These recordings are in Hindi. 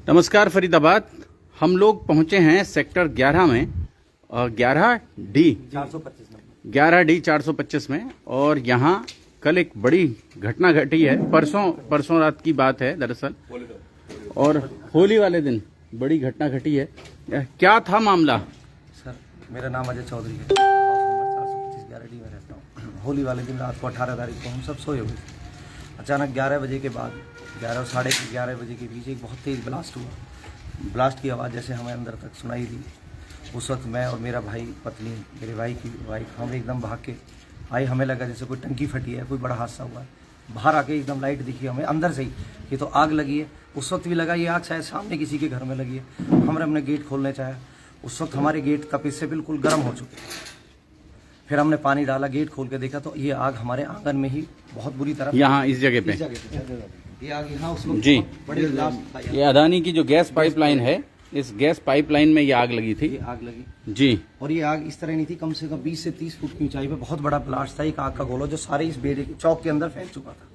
नमस्कार फरीदाबाद। हम लोग पहुंचे हैं सेक्टर 11 में, 11D 425 में। और यहाँ कल एक बड़ी घटना घटी है। परसों रात की बात है दरअसल, और होली वाले दिन बड़ी घटना घटी है। क्या था मामला? सर, मेरा नाम अजय चौधरी है। हाउस नंबर 425 11D में रहता हूँ। होली वाले दिन रात को 18 तारीख को हम सब सोए हुए थे। अचानक 11 बजे के बाद 11 और साढ़े 11 बजे के बीच एक बहुत तेज़ ब्लास्ट हुआ। ब्लास्ट की आवाज़ जैसे हमें अंदर तक सुनाई दी। उस वक्त मैं और मेरा भाई, पत्नी, मेरे भाई की वाइफ, हम एकदम भाग के आए। हमें लगा जैसे कोई टंकी फटी है, कोई बड़ा हादसा हुआ है। बाहर आके एकदम लाइट दिखी हमें अंदर से ही, ये तो आग लगी है। उस वक्त भी लगा ये आग शायद सामने किसी के घर में लगी है। हमने अपने गेट खोलने चाहे, उस वक्त हमारे गेट तपिश से बिल्कुल गर्म हो चुके थे। फिर हमने पानी डाला, गेट खोल के देखा तो ये आग हमारे आंगन में ही बहुत बुरी तरह, यहाँ इस जगह पे ये आग यहाँ उस वक्त जी, बड़ी ब्लास्ट था। ये अदानी की जो गैस पाइपलाइन है, इस गैस पाइपलाइन में ये आग लगी थी। आग लगी जी, और ये आग इस तरह नहीं थी, कम से कम 20 से 30 फुट की ऊंचाई पे बहुत बड़ा ब्लास्ट था। एक आग का गोला जो सारे इस बेड़े चौक के अंदर फैल चुका था।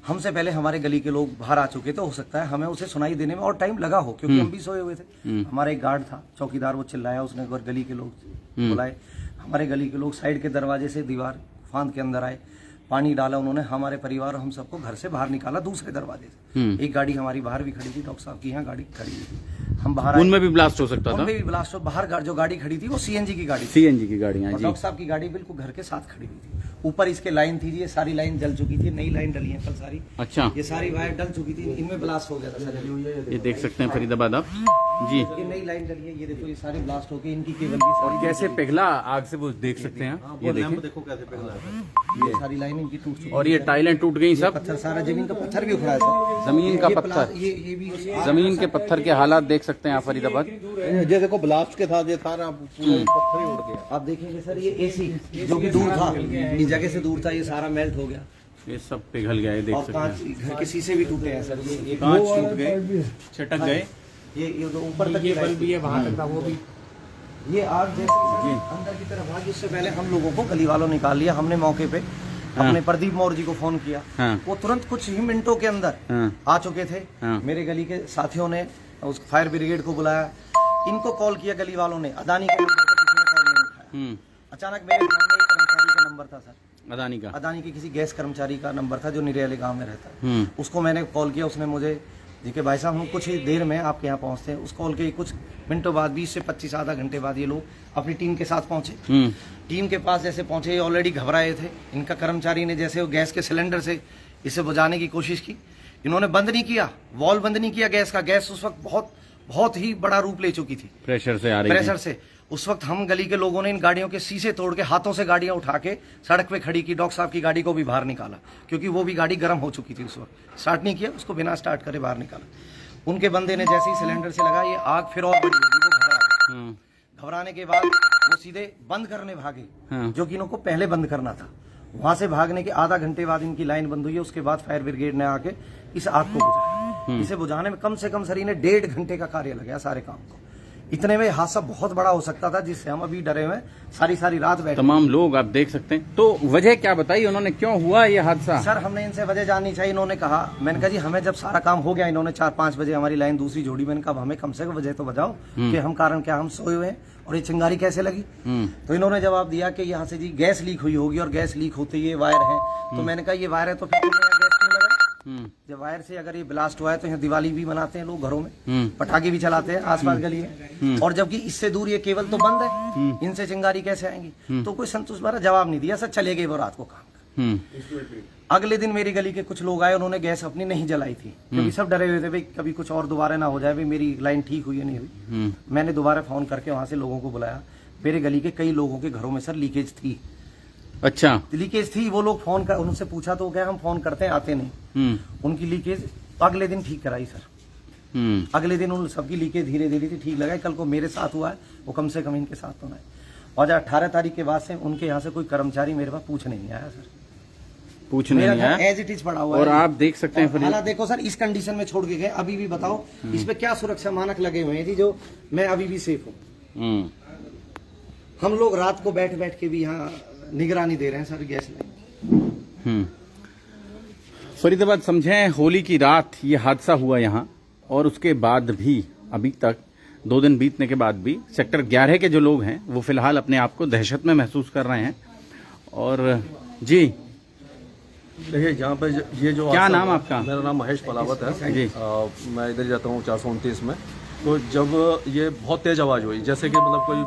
हमसे पहले हमारे गली के लोग बाहर आ चुके थे। हो सकता है हमें उसे सुनाई देने में और टाइम लगा हो, क्योंकि हम भी सोए हुए थे। हमारा एक गार्ड था, चौकीदार, वो चिल्लाया, उसने और गली के लोग बुलाए। हमारे गली के लोग साइड के दरवाजे से दीवार फांद के अंदर आए, पानी डाला उन्होंने, हमारे परिवार और हम सबको घर से बाहर निकाला दूसरे दरवाजे से। एक गाड़ी हमारी बाहर भी खड़ी थी, डॉक्टर साहब की यहाँ गाड़ी खड़ी थी। हम बाहर, उनमें भी ब्लास्ट हो सकता था। उनमें भी ब्लास्ट हो। बाहर जो गाड़ी खड़ी थी वो सीएनजी की गाड़ी, सीएनजी की गाड़ी। और डॉक्टर साहब की गाड़ी बिल्कुल घर के साथ खड़ी हुई थी। ऊपर इसके लाइन थी, ये सारी लाइन जल चुकी थी, नई लाइन डली है कल सारी। अच्छा, ये सारी वायर डल चुकी थी, इनमें ब्लास्ट हो गया था सर। ये देख सकते हैं फरीदाबाद आप जी। ये नई लाइन डली है, ये देखो, ये सारी ब्लास्ट हो गई, इनकी केबल भी सारी कैसे पिघला आग से, वो देख सकते हैं। ये देखो कैसे पिघला है। ये सारी लाइन इनकी टूट चुकी है। और ये टाइलें टूट गई सब। पत्थर, सारा जमीन का पत्थर भी उखड़ा है सर। जमीन का ये पत्थर, ये भी जमीन के पत्थर के हालात देख सकते हैं आप फरीदाबाद। ये देखो ब्लास्ट के साथ ये सारा पूरा पत्थर ही उड़ गया। आप देखेंगे सर, ये एसी जो कि दूर था, इस जगह से दूर था, ये सारा मेल्ट हो गया। ये सब पिघल गया है, देख और सकते हैं। कांच, घर के शीशे भी टूटे हैं सर। ये कांच टूट गए, छटक गए। ये जो ऊपर तक ये बल्ब भी है, वहां तक था वो भी। ये आग जैसे अंदर की तरफ भागी, उससे पहले हम लोगों को गली वालों निकाल लिया। हमने मौके पे अपने प्रदीप मौर्य जी को फोन किया। वो तुरंत कुछ ही मिनटों के अंदर आ चुके थे। मेरे गली के साथियों ने उस फायर ब्रिगेड को बुलाया, इनको कॉल किया गली वालों ने। अदानी के नंबर पर किसी ने कॉल नहीं उठाया। अचानक मेरे फोन में एक कर्मचारी का नंबर था सर, अदानी के किसी गैस कर्मचारी का नंबर था जो निरेले गांव में रहता है। उसको मैंने कॉल किया, उसने मुझे देखिए भाई साहब हम कुछ ही देर में आपके यहाँ पहुँचते हैं। उस कॉल के कुछ मिनटों बाद, 20 से 25 आधा घंटे बाद ये लोग अपनी टीम के साथ पहुंचे। टीम के पास जैसे पहुंचे, ये ऑलरेडी घबराए थे। इनका कर्मचारी ने जैसे वो गैस के सिलेंडर से इसे बुझाने की कोशिश की, इन्होंने बंद नहीं किया, वॉल्व बंद नहीं किया गैस का। गैस उस वक्त बहुत ही बड़ा रूप ले चुकी थी, प्रेशर से। उस वक्त हम गली के लोगों ने इन गाड़ियों के शीशे तोड़ के, हाथों से गाड़ियां उठा के सड़क पे खड़ी की। डॉक्टर साहब की गाड़ी को भी बाहर निकाला, क्योंकि वो भी गाड़ी गर्म हो चुकी थी उस वक्त। स्टार्ट नहीं किया, उसको बिना स्टार्ट करे बाहर निकाला। उनके बंदे ने जैसे ही सिलेंडर से लगा, ये आग फिर और बड़ी होगी, वो घबरा गए। घबराने के बाद वो सीधे बंद करने भागे, जो कि इनको पहले बंद करना था। वहां से भागने के आधा घंटे बाद इनकी लाइन बंद हुई है। उसके बाद फायर ब्रिगेड ने आके इस आग को बुझाया। इसे बुझाने में कम से कम सर इन्हें 1.5 घंटे का कार्य लगा सारे काम को। इतने में हादसा बहुत बड़ा हो सकता था, जिससे हम अभी डरे हुए सारी रात बैठे। तमाम लोग आप देख सकते हैं। तो वजह क्या बताई उन्होंने, क्यों हुआ ये हादसा? सर हमने इनसे वजह जाननी चाहिए। इन्होंने कहा, मैंने कहा जी हमें जब सारा काम हो गया, इन्होंने 4-5 बजे हमारी लाइन दूसरी जोड़ी। मैंने कहा हमें कम से कम वजह तो बताओ कि हम कारण क्या, हम सोए हुए हैं और ये चिंगारी कैसे लगी। तो इन्होंने जवाब दिया कि यहाँ से जी गैस लीक हुई होगी, और गैस लीक होते ये वायर है। तो मैंने कहा ये वायर है तो फिर तुमने यहाँ गैस क्यों लगा? जब वायर से अगर ये ब्लास्ट हुआ है तो यहाँ दिवाली भी मनाते हैं लोग, घरों में पटाखे भी चलाते हैं आसपास गली में, और जबकि इससे दूर ये केबल तो बंद है, इनसे चिंगारी कैसे आएंगी? तो कोई संतोष भरा जवाब नहीं दिया सर, चले गए वो रात को काम। अगले दिन मेरी गली के कुछ लोग आए, उन्होंने गैस अपनी नहीं जलाई थी, क्योंकि सब डरे हुए थे भाई कभी कुछ और दोबारा ना हो जाए, भाई मेरी लाइन ठीक हुई है नहीं हुई। मैंने दोबारा फोन करके वहां से लोगों को बुलाया। मेरे गली के कई लोगों के घरों में सर लीकेज थी। अच्छा, लीकेज थी। वो लोग फोन कर, उनसे पूछा तो क्या हम फोन करते हैं, आते नहीं। उनकी लीकेज अगले दिन ठीक कराई सर। अगले दिन उन सबकी लीकेज धीरे धीरे ठीक लगाई। कल को मेरे साथ हुआ है, वो कम से कम इनके साथ होना है। और 18 तारीख के बाद से उनके यहाँ से कोई कर्मचारी मेरे पास पूछने नहीं आया सर, पूछने नहीं आया। एज इट इज पड़ा हुआ है। और आप देख सकते हैं हालात देखो सर, इस कंडीशन में छोड़ के गए। अभी भी बताओ इस पे क्या सुरक्षा मानक लगे हुए हैं जी, जो मैं अभी भी सेफ हूँ। हम लोग रात को बैठ के भी यहाँ निगरानी दे रहे हैं सर गैस लाइन। फरीदाबाद समझें, होली की रात ये हादसा हुआ यहाँ, और उसके बाद भी अभी तक 2 दिन बीतने के बाद भी सेक्टर 11 के जो लोग हैं वो फिलहाल अपने आप को दहशत में महसूस कर रहे हैं। और जी देखिए यहाँ पे ये जो क्या नाम आपका? मेरा नाम महेश पलावत है जी। मैं इधर जाता हूँ 429 में। तो जब ये बहुत तेज़ आवाज़ हुई, जैसे कि मतलब कोई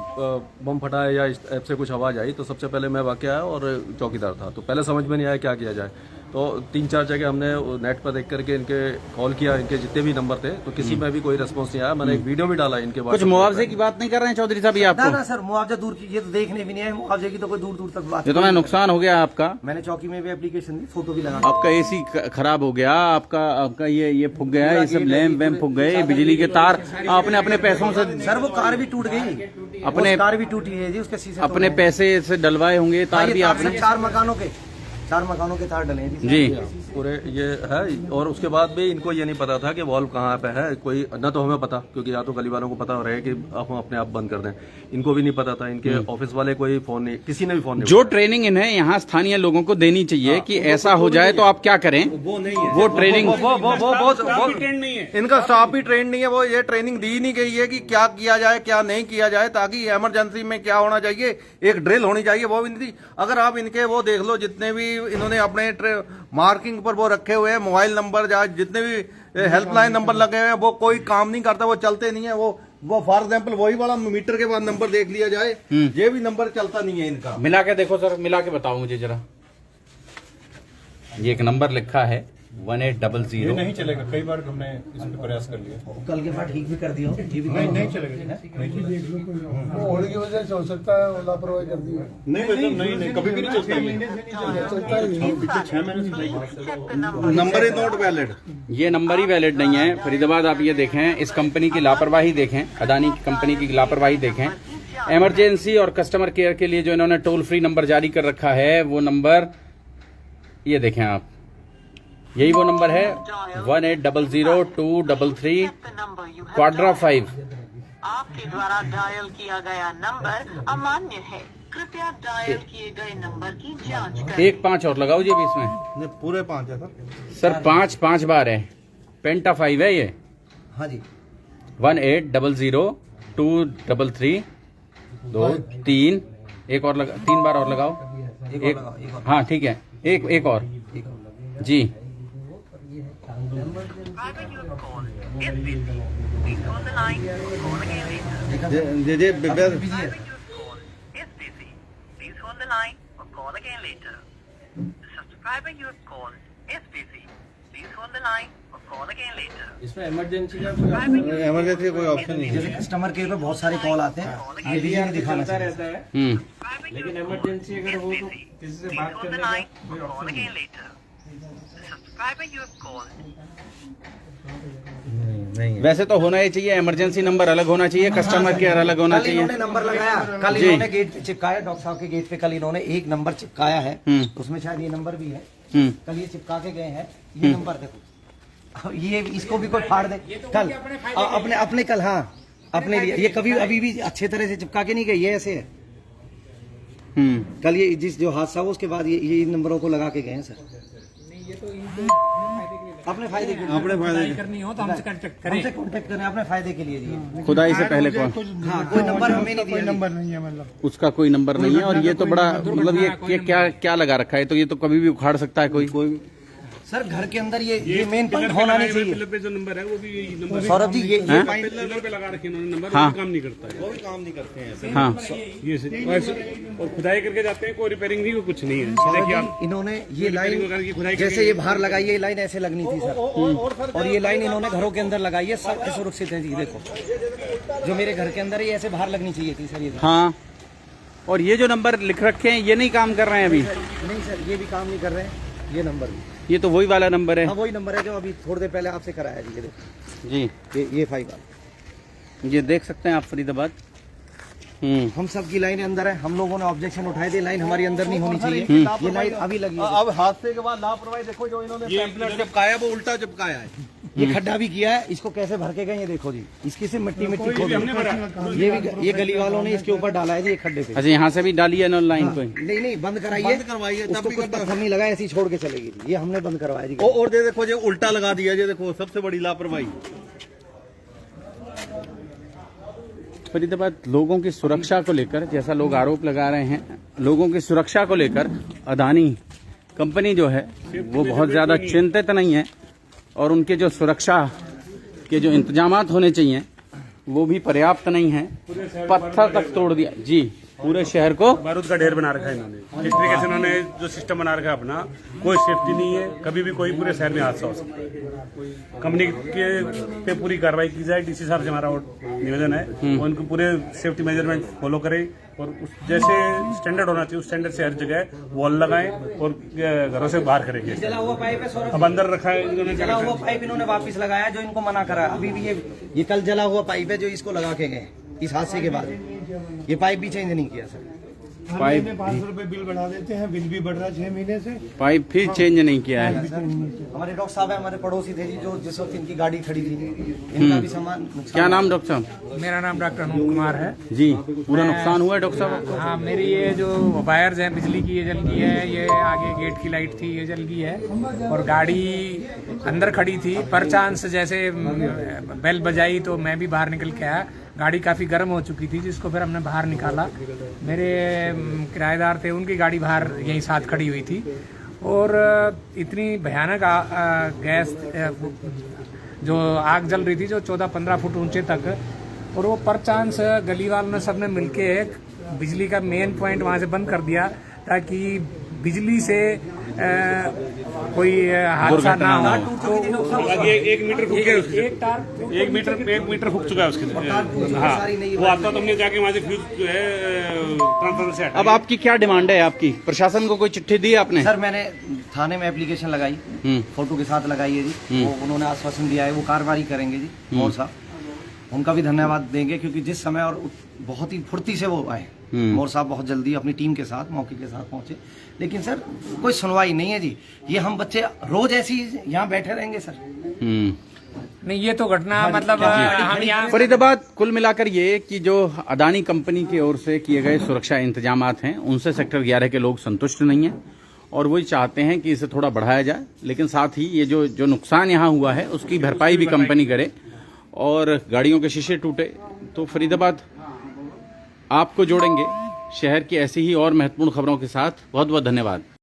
बम फटा है या इस टाइप से कुछ आवाज़ आई, तो सबसे पहले मैं वाक़ आया और चौकीदार था। तो पहले समझ में नहीं आया क्या किया जाए। तो 3-4 जगह हमने नेट पर देख करके इनके कॉल किया, इनके जितने भी नंबर थे, तो किसी में भी कोई रिस्पॉन्स नहीं आया। मैंने एक वीडियो भी डाला इनके कुछ मुआवजे की बात नहीं कर रहे हैं चौधरी साहब ये आपको? ना सर, मुआवजा दूर की, ये तो देखने भी नहीं है। मुआवजे की तो कोई दूर दूर तक बात। ये तो नुकसान हो गया आपका। मैंने चौकी में भी एप्लीकेशन दी, फोटो भी लगा। आपका एसी खराब हो गया, आपका ये फूक गया, ये सब लैंप वैम्प फूक गए, बिजली के तार आपने अपने पैसों से। सर वो कार भी टूट गई, अपने कार भी टूटी है जी, उसके शीशे अपने पैसे से डलवाए होंगे तार भी आपने। 4 मकानों के तार डले हैं जी। पूरे ये है। और उसके बाद भी इनको ये नहीं पता था कि वॉल्व कहाँ पे है, कोई न तो हमें पता, क्योंकि या तो गली वालों को पता रहे कि हम अपने आप बंद कर दें, इनको भी नहीं पता था। इनके ऑफिस वाले कोई फोन नहीं, किसी ने भी फोन नहीं। जो ट्रेनिंग इन्हें यहाँ स्थानीय लोगों को देनी चाहिए कि ऐसा हो जाए तो आप क्या करें, वो नहीं है। वो ट्रेनिंग वो ट्रेंड नहीं है, इनका स्टाफ भी ट्रेंड नहीं है। वो ये ट्रेनिंग दी नहीं गई है कि क्या किया जाए क्या नहीं किया जाए, ताकि इमरजेंसी में क्या होना चाहिए, एक ड्रिल होनी चाहिए, वो भी नहीं थी। अगर आप इनके वो देख लो, जितने भी इन्होंने अपने मार्किंग पर वो रखे हुए हैं मोबाइल नंबर, जितने भी हेल्पलाइन नंबर लगे हुए हैं, वो कोई काम नहीं करता, वो चलते नहीं है। वो फॉर एग्जाम्पल वही वाला मीटर के बाद नंबर देख लिया जाए, ये भी नंबर चलता नहीं है इनका। मिला के देखो सर, मिला के बताओ मुझे जरा। ये एक नंबर लिखा है 1800। नहीं चलेगा, कई बार हमने इस पे प्रयास कर लिया। कल के बाद ठीक भी कर दिया, नहीं चलेगा, होली की वजह से हो सकता है लापरवाही कर दी है। नहीं कभी भी नहीं चलता। पिछले 6 महीने से नंबर इज नॉट वैलिड। ये नंबर ही वैलिड नहीं है। फरीदाबाद आप ये देखें, इस कंपनी की लापरवाही देखें, अदानी की कंपनी की लापरवाही देखें। इमरजेंसी और कस्टमर केयर के लिए जो इन्होंने टोल फ्री नंबर जारी कर रखा है, वो नंबर ये देखें आप, यही वो नंबर है 1800-233 क्वाड्रा 5। आपके द्वारा डायल किया गया नंबर अमान्य है, कृपया डायल किए गए नंबर की जांच करें। 1 5 और लगाओ जी बीच में। पूरे 5 है सर 5 बार है, पेंटा 5 है ये। हाँ जी। 1800-233 2 3 एक और लगा, 3 बार और लगाओ। एक हाँ ठीक है, एक और जी। इसमें इमरजेंसी का कोई ऑप्शन नहीं है। जैसे कस्टमर केयर पे बहुत सारे कॉल आते हैं, ये भी नहीं दिखाना चाहिए। लेकिन इमरजेंसी अगर हो तो किसी से बात करने का कोई ऑप्शन नहीं है। वैसे तो होना ही चाहिए, इमरजेंसी नंबर अलग होना चाहिए, कस्टमर केयर अलग होना चाहिए। इन्होंने नंबर लगाया, कल इन्होंने गेट पे चिपकाया, डॉक्टर साहब के गेट पे कल इन्होंने एक नंबर चिपकाया है, उसमें शायद ये नंबर भी है। कल ये चिपका के गए हैं, ये नंबर देखो, ये इसको भी कोई फाड़ दे कल अपने कल, हाँ अपने लिए। ये कभी अभी भी अच्छे तरह से चिपका के नहीं गए, ये ऐसे है। कल ये जिस जो हादसा हुआ उसके बाद ये इन नंबरों को लगा के गए हैं सर। अपने फायदे के लिए करनी हो तो हमसे कांटेक्ट करें, अपने फायदे के लिए जी। खुदाई से पहले कौन? हाँ, कोई नंबर हमें नहीं दिया, नंबर नहीं है, मतलब उसका कोई नंबर नहीं है। और ये तो बड़ा मतलब ये क्या लगा रखा है, तो ये तो कभी भी उखाड़ सकता है कोई। सर घर के अंदर ये मेन पॉइंट होना नहीं चाहिए। पे जो नंबर है वो भी यही नंबर है। सौरभ जी ये पिलर पे लगा रखे इन्होंने नंबर, हाँ। वो काम नहीं करता है, वो भी काम नहीं करते हैं। हाँ ये और खुदाई करके जाते हैं, कोई रिपेयरिंग नहीं, कुछ नहीं है। देखिए आप, इन्होंने ये की खुदाई लाइन जैसे ये बाहर लगाई है, ये लाइन ऐसे लगनी थी सर, और ये लाइन इन्होंने घरों के अंदर लगाई है, सब सुरक्षित है जी। देखो जो मेरे घर के अंदर है, ये ऐसे बाहर लगनी चाहिए थी सर ये। हाँ, और ये जो नंबर लिख रखे हैं ये नहीं काम कर रहे हैं अभी। नहीं सर, ये भी काम नहीं कर रहे हैं, ये नंबर भी। ये तो वही वाला नंबर है। हाँ वही नंबर है जो अभी थोड़ी देर पहले आपसे कराया जी। ये देखो जी, ये 5 वाला, ये देख सकते हैं आप फरीदाबाद। हम सब की लाइन अंदर है, हम लोगों ने ऑब्जेक्शन उठाए थे, लाइन हमारी अंदर नहीं होनी चाहिए। ये लाइन अभी लगी है। अब हादसे के बाद लापरवाही देखो, जो इन्होंने स्टेपलर चिपकाया वो उल्टा चिपकाया है। ये खड्डा भी किया है, इसको कैसे भर के गए ये देखो जी। इसकी से मिट्टी खोदी, ये गली वालों ने इसके ऊपर डाला है जी, ये खड्डे पे। अच्छा, यहाँ से भी डाली है लाइन को? नहीं बंद करवाइए, उसको कुछ पत्थर नहीं लगा, ऐसी छोड़ के चलेगी। ये हमने बंद करवाया जी। और देखो जो उल्टा लगा दिया, ये देखो सबसे बड़ी लापरवाही। फरीदाबाद लोगों की सुरक्षा को लेकर, जैसा लोग आरोप लगा रहे हैं, लोगों की सुरक्षा को लेकर अदानी कंपनी जो है वो बहुत ज़्यादा चिंतित नहीं है और उनके जो सुरक्षा के जो इंतजामात होने चाहिए वो भी पर्याप्त नहीं है। पत्थर तक तोड़ दिया जी, पूरे शहर को बारूद का ढेर बना रखा है इन्होंने। जिस तरीके से इन्होंने जो सिस्टम बना रखा है अपना, कोई सेफ्टी नहीं है, कभी भी कोई पूरे शहर में हादसा हो सकता है। कंपनी के पे पूरी कार्रवाई की जाए, डीसी साहब से हमारा निवेदन है उनको पूरे सेफ्टी मेजरमेंट फॉलो करें और उस जैसे स्टैंडर्ड होना चाहिए उस स्टैंडर्ड से हर जगह वॉल लगाएं और घरों से बाहर करें। जला हुआ पाइप है सौरभ, अब अंदर रखा है इन्होंने, जला हुआ पाइप इन्होंने वापस लगाया जो इनको मना करा। अभी भी ये कल जला हुआ पाइप है जो इसको लगा के गए इस हादसे के बाद। ये पाइप भी चेंज नहीं किया सर। पाइप 500 रुपए बिल बढ़ा देते हैं, बिल भी बढ़ रहा है 6 महीने से। पाइप फिर चेंज नहीं किया है। हमारे डॉक्टर साहब है, हमारे पड़ोसी थे जी, जो जिस वक्त इनकी गाड़ी खड़ी थी, इनका भी सामान नुकसान। क्या नाम डॉक्टर साहब? मेरा नाम डॉक्टर अनूप कुमार है जी। पूरा नुकसान हुआ है डॉक्टर साहब? हाँ, मेरी ये जो वायर्स हैं बिजली की ये जल गई है, ये आगे गेट की लाइट थी ये जल गई है और गाड़ी अंदर खड़ी थी। पर चांस जैसे बेल बजाई तो मैं भी बाहर निकल के आया। गाड़ी काफ़ी गर्म हो चुकी थी जिसको फिर हमने बाहर निकाला। मेरे किराएदार थे, उनकी गाड़ी बाहर यहीं साथ खड़ी हुई थी और इतनी भयानक गैस जो आग जल रही थी जो 14-15 फुट ऊंचे तक। और वो पर चांस गली वालों ने सबने मिलके एक बिजली का मेन पॉइंट वहाँ से बंद कर दिया ताकि बिजली से कोई हादसा ना हो। तो एक मीटर फूक गया, एक मीटर फूक चुका है उसके। हाँ, वो आता तो हमने जाके वहाँ से फ्यूज जो है ट्रांसफार्मर से हटाया। अब आपकी क्या डिमांड है? आपकी प्रशासन को कोई चिट्ठी दी आपने? सर मैंने थाने में एप्लीकेशन लगाई, फोटो के साथ लगाई है जी। वो उन्होंने आश्वासन दिया है वो कार्रवाई करेंगे जी। और साहब उनका भी धन्यवाद देंगे क्योंकि जिस समय और बहुत ही फुर्ती से वो आए। मोर साहब बहुत जल्दी अपनी टीम के साथ मौके के साथ पहुंचे, लेकिन सर कोई सुनवाई नहीं है जी। ये हम बच्चे रोज ऐसे ही यहाँ बैठे रहेंगे सर? नहीं, ये तो घटना मतलब हम यहाँ फरीदाबाद कुल मिलाकर ये कि जो अदानी कंपनी की ओर से किए गए सुरक्षा इंतजामात हैं उनसे सेक्टर 11 के लोग संतुष्ट नहीं हैं और वही चाहते हैं कि इसे थोड़ा बढ़ाया जाए। लेकिन साथ ही ये जो नुकसान यहाँ हुआ है उसकी भरपाई भी कंपनी करे और गाड़ियों के शीशे टूटे तो फरीदाबाद आपको जोड़ेंगे शहर की ऐसी ही और महत्वपूर्ण खबरों के साथ। बहुत बहुत धन्यवाद।